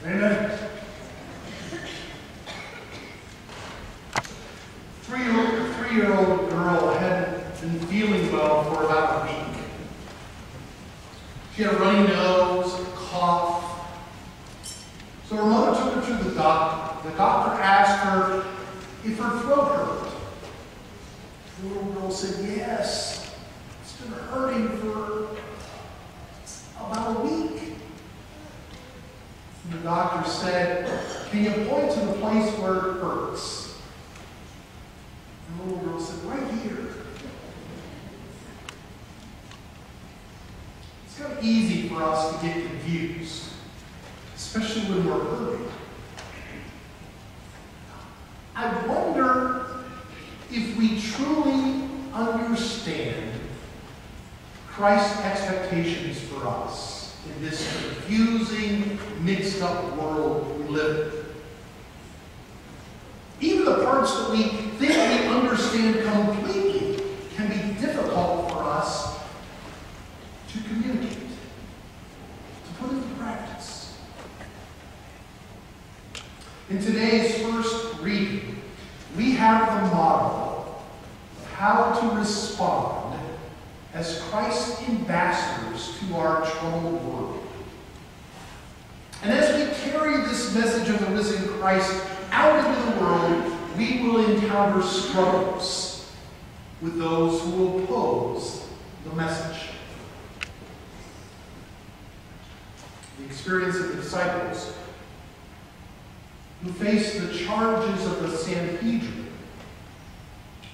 Amen. Three-year-old girl hadn't been feeling well for about a week. She had a runny nose, a cough. So her mother took her to the doctor. The doctor asked her if her throat hurt. The little girl said, yes, it's been hurting for about a week. And the doctor said, can you point to the place where it hurts? And the little girl said, right here. It's kind of easy for us to get confused, especially when we're hurting. I wonder if we truly understand Christ's expectations for us in this confusing, mixed-up world we live in. Even the parts that we think we understand completely can be difficult for us to communicate, to put into practice. In today's first reading, we have the model of how to respond as Christ's ambassadors to our troubled world. And as we carry this message of the risen Christ out into the world, we will encounter struggles with those who will oppose the message. The experience of the disciples who faced the charges of the Sanhedrin,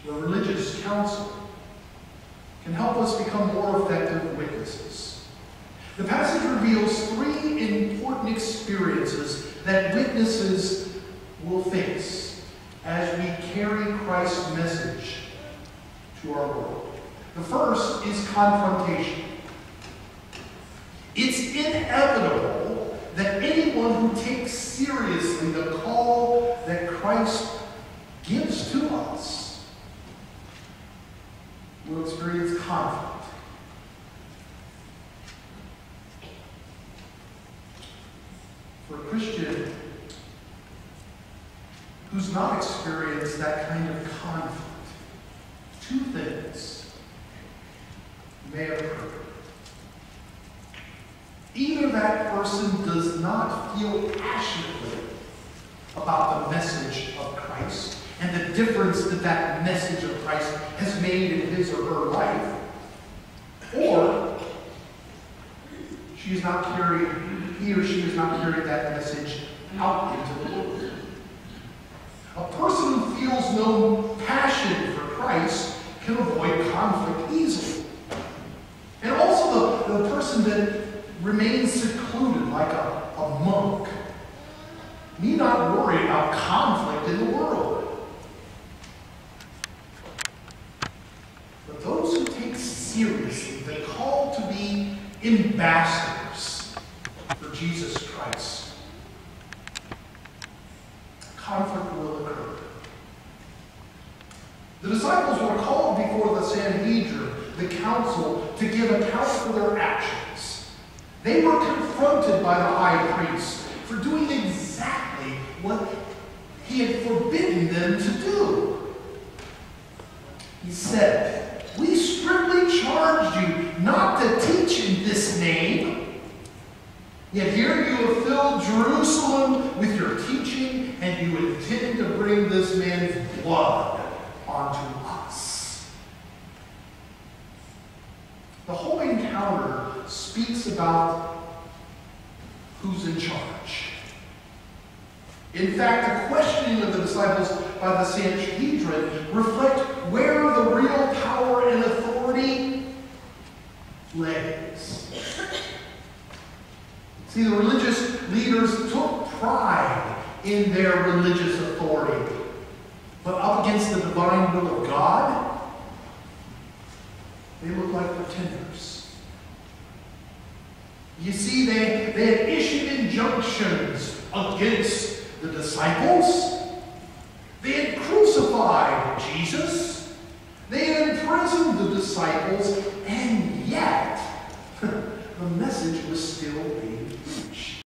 the religious council, can help us become more effective witnesses. The passage reveals three important experiences that witnesses will face as we carry Christ's message to our world. The first is confrontation. It's inevitable that anyone who takes seriously the call that Christ gives to us will experience conflict. For a Christian who's not experienced that kind of conflict, two things may occur. Either that person does not feel passionately about the message of Christ and the difference that that message of Christ has made in his or her life, or he or she is not carrying that message out into the world. A person who feels no passion for Christ can avoid conflict easily. And also the person that remains secluded like a monk need not worry about conflict in the world. But those who take seriously the call to be ambassadors for Jesus Christ, conflict will occur. The disciples were called before the Sanhedrin, the council, to give account for their actions. They were confronted by the high priest for doing exactly what he had forbidden them to do. He said, "We strictly charged you not to teach in this name. Yet here you have filled Jerusalem with your teaching, and you intend to bring this man's blood onto us." The whole encounter speaks about who's in charge. In fact, the questioning of the disciples by the Sanhedrin reflect where the real power and authority lays. See, the religious leaders took pride in their religious authority, but up against the divine will of God, they look like pretenders. You see, they had issued injunctions against the disciples. They had crucified Jesus. They had imprisoned the disciples, and yet the message was still being preached.